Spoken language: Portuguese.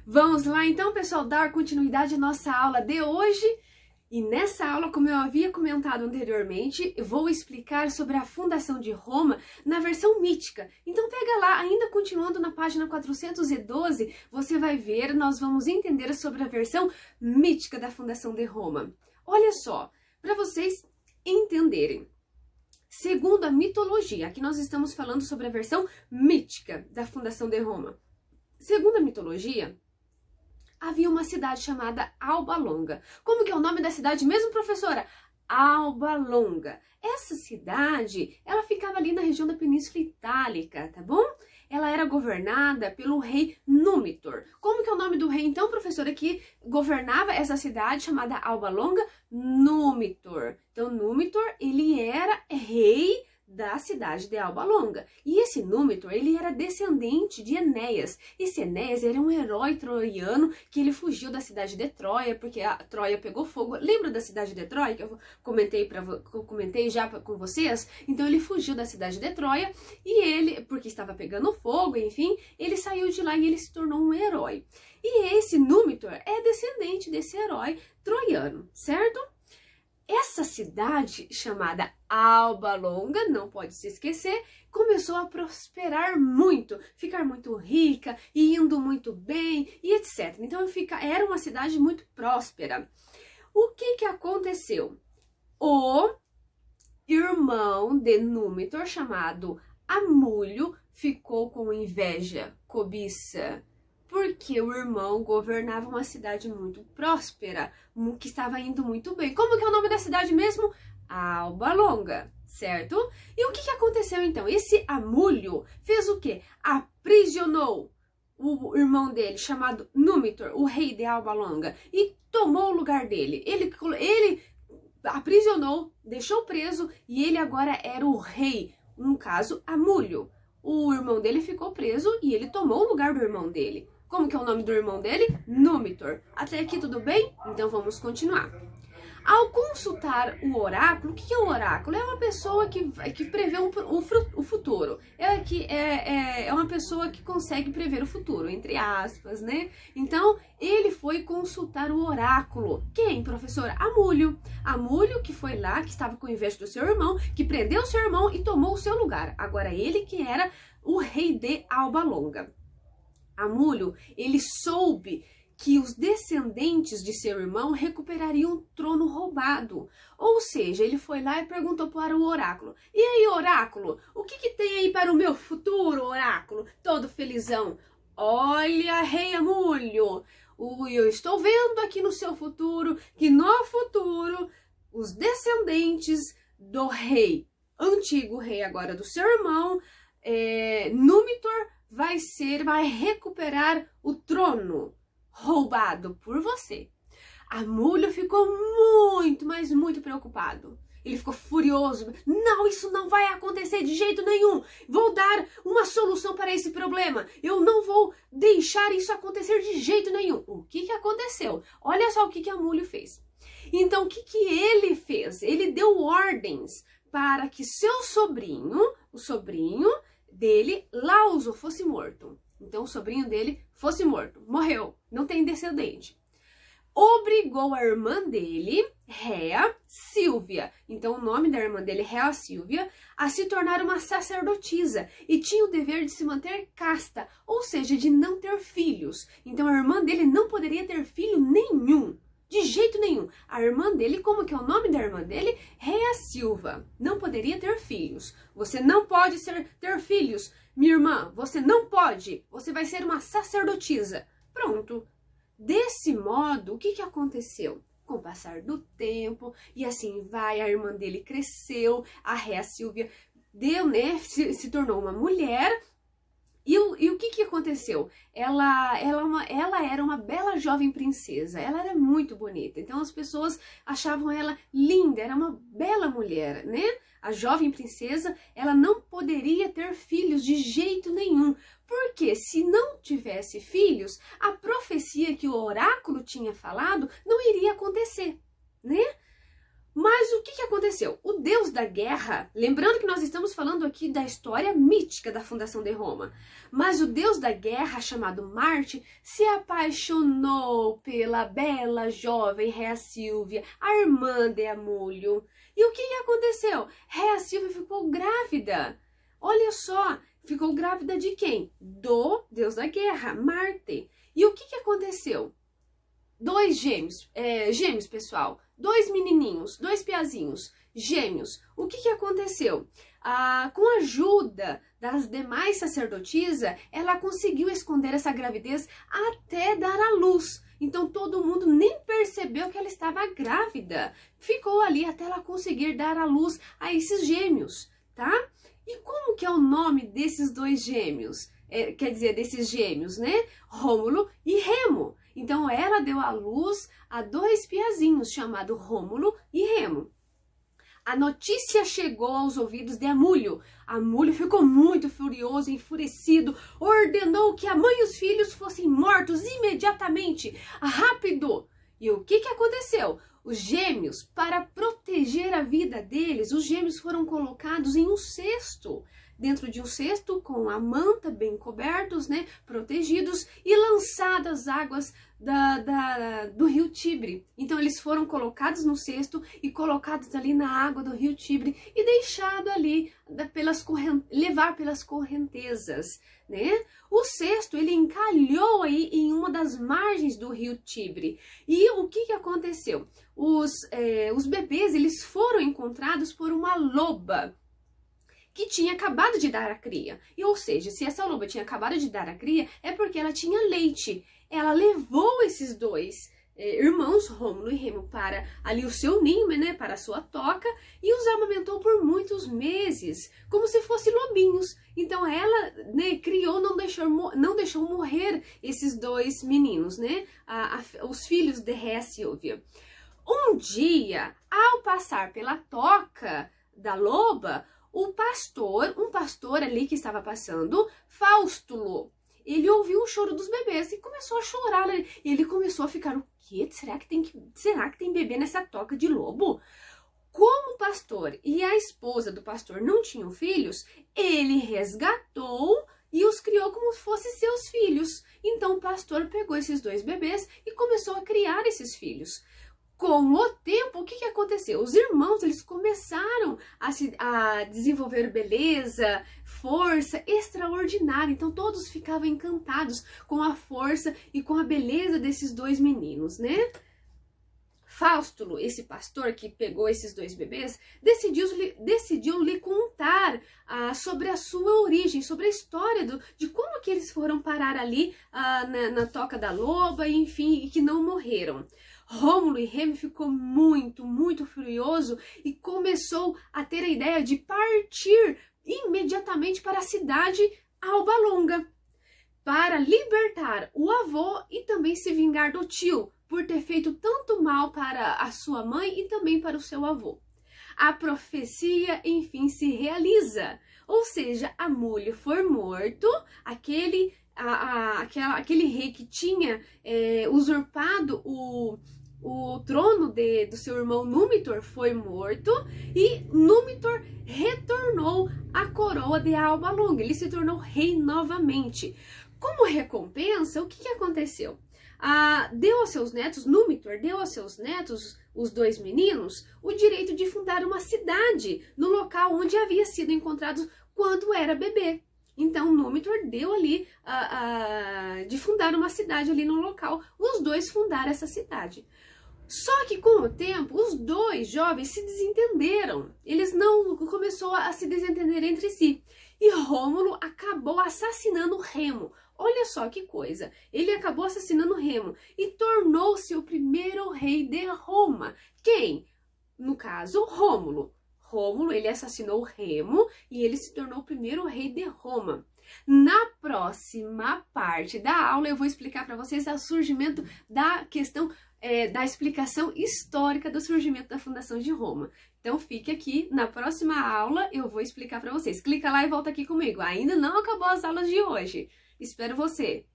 Vamos lá então, pessoal, dar continuidade à nossa aula de hoje. E nessa aula, como eu havia comentado anteriormente, eu vou explicar sobre a fundação de Roma na versão mítica. Então pega lá, ainda continuando na página 412, você vai ver, nós vamos entender sobre a versão mítica da fundação de Roma. Olha só, para vocês entenderem. Segundo a mitologia, aqui nós estamos falando sobre a versão mítica da fundação de Roma. Segundo a mitologia, havia uma cidade chamada Alba Longa. Como que é o nome da cidade mesmo, professora? Alba Longa. Essa cidade, ela ficava ali na região da Península Itálica, tá bom? Ela era governada pelo rei Númitor. Como que é o nome do rei, então, professora, que governava essa cidade chamada Alba Longa? Númitor. Então, Númitor, ele era rei da cidade de Alba Longa. E esse Númitor, ele era descendente de Enéas. Esse Enéas era um herói troiano que ele fugiu da cidade de Troia, porque a Troia pegou fogo. Lembra da cidade de Troia, que eu comentei já com vocês? Então ele fugiu da cidade de Troia e ele, porque estava pegando fogo, enfim, ele saiu de lá e ele se tornou um herói. E esse Númitor é descendente desse herói troiano, certo? Essa cidade, chamada Alba Longa, não pode se esquecer, começou a prosperar muito, ficar muito rica, indo muito bem e etc. Então era uma cidade muito próspera. O que aconteceu? O irmão de Númitor, chamado Amulho, ficou com inveja, cobiça, porque o irmão governava uma cidade muito próspera, que estava indo muito bem. Como que é o nome da cidade mesmo? Alba Longa, certo? E o que aconteceu então? Esse Amulho fez o quê? Aprisionou o irmão dele, chamado Númitor, o rei de Alba Longa, e tomou o lugar dele. Ele aprisionou, deixou preso, e ele agora era o rei, no caso, Amulho. O irmão dele ficou preso e ele tomou o lugar do irmão dele. Como que é o nome do irmão dele? Númitor. Até aqui tudo bem? Então vamos continuar. Ao consultar o oráculo, o que é o oráculo? É uma pessoa que prevê o futuro. É uma pessoa que consegue prever o futuro, entre aspas, né? Então, ele foi consultar o oráculo. Quem, professora? Amulho. Amulho, que foi lá, que estava com inveja do seu irmão, que prendeu o seu irmão e tomou o seu lugar. Agora, ele que era o rei de Alba Longa. Amulho, ele soube que os descendentes de seu irmão recuperariam o trono roubado. Ou seja, ele foi lá e perguntou para o oráculo. E aí, oráculo, o que tem aí para o meu futuro, oráculo? Todo felizão. Olha, rei Amulho, eu estou vendo aqui no seu futuro que no futuro os descendentes do rei, antigo rei agora do seu irmão, Númitor, vai recuperar o trono roubado por você. Amulho ficou muito, mas muito preocupado. Ele ficou furioso. Não, isso não vai acontecer de jeito nenhum. Vou dar uma solução para esse problema. Eu não vou deixar isso acontecer de jeito nenhum. O que aconteceu? Olha só o que Amulho fez. Então, o que ele fez? Ele deu ordens para que seu sobrinho, o sobrinho dele, Lauso, fosse morto. Então o sobrinho dele fosse morto, morreu, não tem descendente. Obrigou a irmã dele, Réa Sílvia, então o nome da irmã dele, Réa Sílvia, a se tornar uma sacerdotisa e tinha o dever de se manter casta, ou seja, de não ter filhos. Então a irmã dele não poderia ter filho nenhum. De jeito nenhum. A irmã dele, como que é o nome da irmã dele? Réa Silva. Não poderia ter filhos. Você não pode ter filhos. Minha irmã, você não pode. Você vai ser uma sacerdotisa. Pronto. Desse modo, o que aconteceu? Com o passar do tempo, e assim vai, a irmã dele cresceu, a Réa Silvia se tornou uma mulher. E o que aconteceu? Ela era uma bela jovem princesa, ela era muito bonita, então as pessoas achavam ela linda, era uma bela mulher, né? A jovem princesa, ela não poderia ter filhos de jeito nenhum, porque se não tivesse filhos, a profecia que o oráculo tinha falado não iria acontecer, né? Mas o que aconteceu? O deus da guerra, lembrando que nós estamos falando aqui da história mítica da fundação de Roma, mas o deus da guerra, chamado Marte, se apaixonou pela bela jovem Rhea Silvia, a irmã de Amulho. E o que aconteceu? Rhea Silvia ficou grávida. Olha só, ficou grávida de quem? Do deus da guerra, Marte. E o que aconteceu? Dois gêmeos, pessoal, dois menininhos, dois piazinhos, gêmeos. O que aconteceu? Com a ajuda das demais sacerdotisas, ela conseguiu esconder essa gravidez até dar à luz. Então todo mundo nem percebeu que ela estava grávida. Ficou ali até ela conseguir dar à luz a esses gêmeos, tá? E como que é o nome desses dois gêmeos? Quer dizer, desses gêmeos, né? Rômulo e Remo. Então ela deu à luz a dois piazinhos, chamados Rômulo e Remo. A notícia chegou aos ouvidos de Amulho. Amulho ficou muito furioso, enfurecido, ordenou que a mãe e os filhos fossem mortos imediatamente, rápido. E o que aconteceu? Os gêmeos, para proteger a vida deles, os gêmeos foram colocados em um cesto. Dentro de um cesto com a manta bem cobertos, né, protegidos, e lançadas às águas do rio Tibre. Então eles foram colocados no cesto e colocados ali na água do rio Tibre e deixado ali levar pelas correntezas, né? O cesto ele encalhou aí em uma das margens do rio Tibre. E o que aconteceu? Os bebês eles foram encontrados por uma loba que tinha acabado de dar a cria. E, ou seja, se essa loba tinha acabado de dar a cria, é porque ela tinha leite. Ela levou esses dois irmãos, Rômulo e Remo, para ali o seu ninho, né, para a sua toca, e os amamentou por muitos meses, como se fossem lobinhos. Então ela, né, criou, não deixou morrer esses dois meninos, né, os filhos de Rhea Silvia. Um dia, ao passar pela toca da loba, um pastor ali que estava passando, Faustulo, ele ouviu o choro dos bebês e começou a chorar. Ele começou a ficar, o quê? Será que tem bebê nessa toca de lobo? Como o pastor e a esposa do pastor não tinham filhos, ele resgatou e os criou como se fossem seus filhos. Então o pastor pegou esses dois bebês e começou a criar esses filhos. Com o tempo, o que aconteceu? Os irmãos, eles começaram a desenvolver beleza, força extraordinária. Então, todos ficavam encantados com a força e com a beleza desses dois meninos, né? Faustulo, esse pastor que pegou esses dois bebês, decidiu lhe contar sobre a sua origem, sobre a história de como que eles foram parar ali na toca da loba, enfim, e que não morreram. Rômulo e Remo ficou muito, muito furioso e começou a ter a ideia de partir imediatamente para a cidade Alba Longa, para libertar o avô e também se vingar do tio, por ter feito tanto mal para a sua mãe e também para o seu avô. A profecia, enfim, se realiza. Ou seja, Amulho foi morto, aquele rei que tinha usurpado o trono do seu irmão Númitor foi morto, e Númitor retornou à coroa de Alba Longa. Ele se tornou rei novamente. Como recompensa, o que aconteceu? Númitor deu aos seus netos, os dois meninos, o direito de fundar uma cidade no local onde havia sido encontrado quando era bebê. Então, Númitor deu ali de fundar uma cidade ali no local. Os dois fundaram essa cidade. Só que com o tempo, os dois jovens se desentenderam. Eles não começaram a se desentender entre si. E Rômulo acabou assassinando Remo. Olha só que coisa. Ele acabou assassinando Remo e tornou-se o primeiro rei de Roma. Quem? No caso, Rômulo. Rômulo, ele assassinou Remo e ele se tornou o primeiro rei de Roma. Na próxima parte da aula, eu vou explicar para vocês o surgimento da questão da explicação histórica do surgimento da fundação de Roma. Então fique aqui, na próxima aula eu vou explicar para vocês. Clica lá e volta aqui comigo. Ainda não acabou as aulas de hoje. Espero você!